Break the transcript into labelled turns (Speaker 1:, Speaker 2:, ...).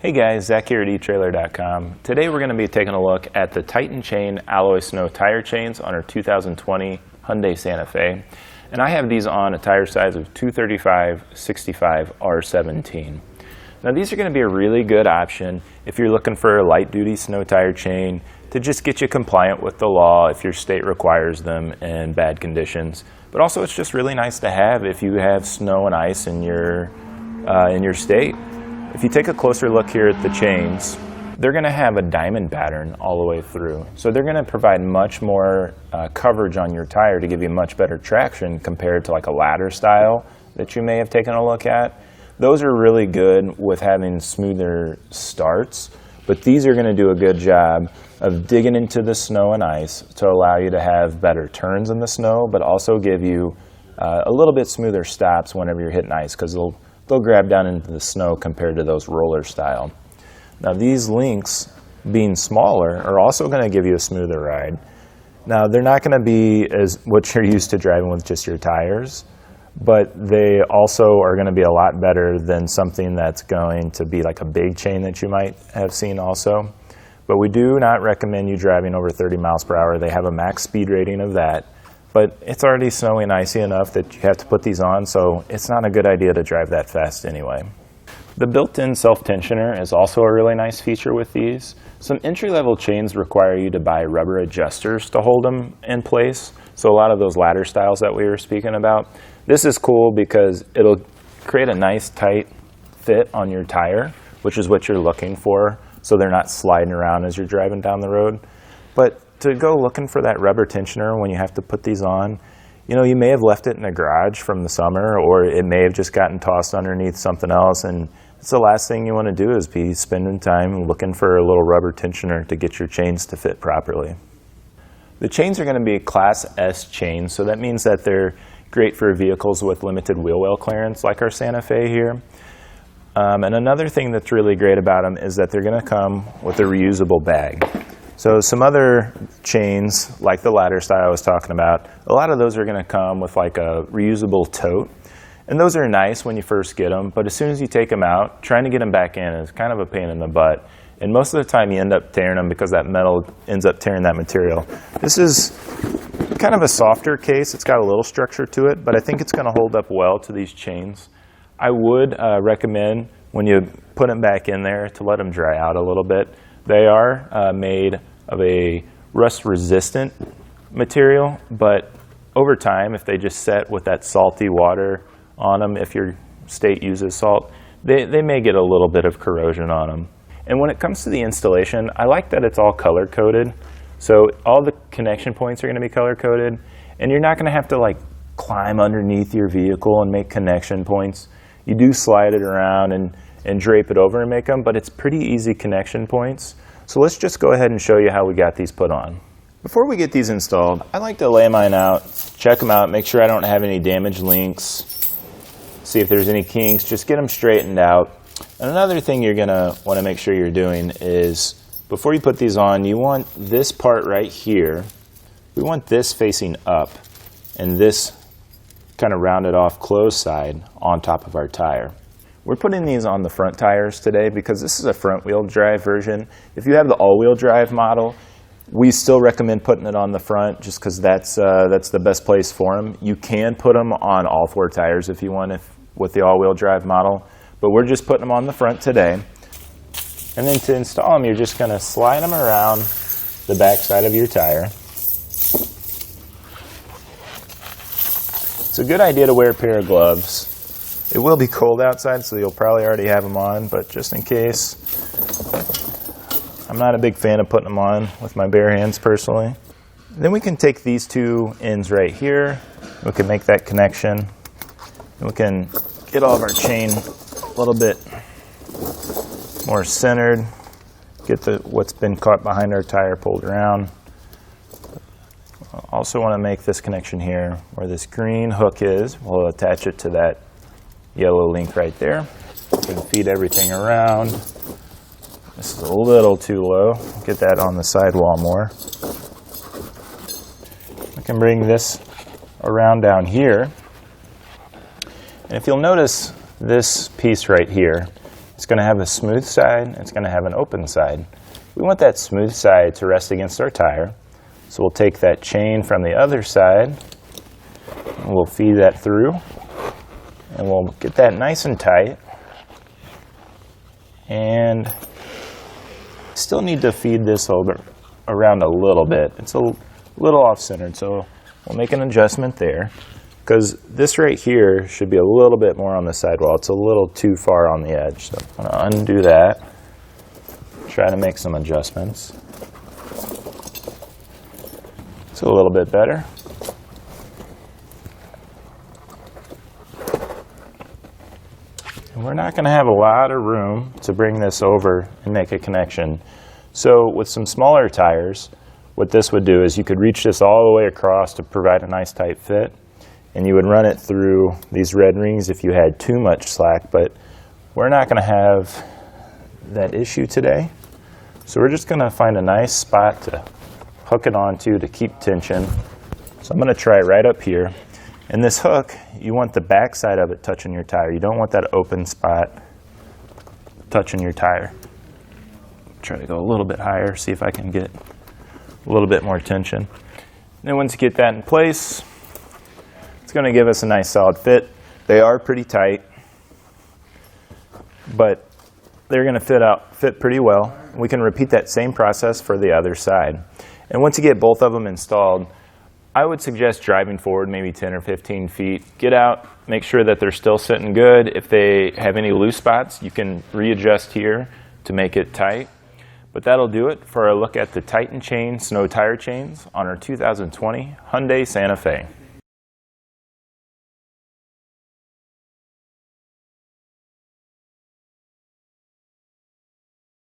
Speaker 1: Hey guys, Zack here at etrailer.com. Today we're going to be taking a look at the Titan Chain Alloy Snow tire chains on our 2020 Hyundai Santa Fe. And I have these on a tire size of 235/65 R17. Now these are going to be a really good option if you're looking for a light duty snow tire chain to just get you compliant with the law if your state requires them in bad conditions. But also it's just really nice to have if you have snow and ice in your state. If you take a closer look here at the chains, they're going to have a diamond pattern all the way through. So they're going to provide much more coverage on your tire to give you much better traction compared to like a ladder style that you may have taken a look at. Those are really good with having smoother starts, but these are going to do a good job of digging into the snow and ice to allow you to have better turns in the snow, but also give you a little bit smoother stops whenever you're hitting ice, because they'll grab down into the snow compared to those roller style. Now these links, being smaller, are also going to give you a smoother ride. Now they're not going to be as what you're used to driving with just your tires, but they also are going to be a lot better than something that's going to be like a big chain that you might have seen also. But we do not recommend you driving over 30 miles per hour. They have a max speed rating of that. But it's already snowy and icy enough that you have to put these on, so it's not a good idea to drive that fast anyway. The built-in self-tensioner is also a really nice feature with these. Some entry-level chains require you to buy rubber adjusters to hold them in place. So a lot of those ladder styles that we were speaking about. This is cool because it'll create a nice tight fit on your tire, which is what you're looking for, so they're not sliding around as you're driving down the road. But to go looking for that rubber tensioner when you have to put these on, you know, you may have left it in the garage from the summer, or it may have just gotten tossed underneath something else, and it's the last thing you want to do is be spending time looking for a little rubber tensioner to get your chains to fit properly. The chains are going to be Class S chains, so that means that they're great for vehicles with limited wheel well clearance like our Santa Fe here. And another thing that's really great about them is that they're going to come with a reusable bag. So some other chains, like the ladder style I was talking about, a lot of those are going to come with like a reusable tote. And those are nice when you first get them, but as soon as you take them out, trying to get them back in is kind of a pain in the butt. And most of the time you end up tearing them because that metal ends up tearing that material. This is kind of a softer case. It's got a little structure to it, but I think it's going to hold up well to these chains. I would recommend when you put them back in there to let them dry out a little bit. They are made of a rust-resistant material, but over time, if they just set with that salty water on them, if your state uses salt, they may get a little bit of corrosion on them. And when it comes to the installation, I like that it's all color-coded. So all the connection points are going to be color-coded, and you're not going to have to like climb underneath your vehicle and make connection points. You do slide it around and drape it over and make them, but it's pretty easy connection points. So let's just go ahead and show you how we got these put on. Before we get these installed, I like to lay mine out, check them out, make sure I don't have any damaged links, see if there's any kinks, just get them straightened out. And another thing you're going to want to make sure you're doing is, before you put these on, you want this part right here, we want this facing up, and this kind of rounded off closed side on top of our tire. We're putting these on the front tires today because this is a front wheel drive version. If you have the all-wheel drive model, we still recommend putting it on the front just because that's the best place for them. You can put them on all four tires if you want with the all-wheel drive model, but we're just putting them on the front today. And then to install them, you're just going to slide them around the back side of your tire. It's a good idea to wear a pair of gloves. It will be cold outside, so you'll probably already have them on, but just in case, I'm not a big fan of putting them on with my bare hands personally. Then we can take these two ends right here, we can make that connection, and we can get all of our chain a little bit more centered, get what's been caught behind our tire pulled around. Also want to make this connection here where this green hook is. We'll attach it to that yellow link right there. We can feed everything around. This is a little too low. Get that on the sidewall more. I can bring this around down here. And if you'll notice this piece right here, It's going to have a smooth side, it's going to have an open side. We want that smooth side to rest against our tire. So we'll take that chain from the other side, and we'll feed that through, and we'll get that nice and tight. And still need to feed this over around a little bit. It's a little off-centered, so we'll make an adjustment there, because this right here should be a little bit more on the sidewall. It's a little too far on the edge, so I'm going to undo that, try to make some adjustments. It's a little bit better. And we're not going to have a lot of room to bring this over and make a connection. So with some smaller tires, what this would do is you could reach this all the way across to provide a nice tight fit, and you would run it through these red rings if you had too much slack, but we're not going to have that issue today. So we're just going to find a nice spot to hook it onto to keep tension. So I'm going to try it right up here. And this hook, you want the back side of it touching your tire. You don't want that open spot touching your tire. Try to go a little bit higher, see if I can get a little bit more tension. And then once you get that in place, it's going to give us a nice solid fit. They are pretty tight, but they're going to fit pretty well. We can repeat that same process for the other side. And once you get both of them installed, I would suggest driving forward maybe 10 or 15 feet. Get out, make sure that they're still sitting good. If they have any loose spots, you can readjust here to make it tight. But that'll do it for a look at the Titan Chain snow tire chains on our 2020 Hyundai Santa Fe.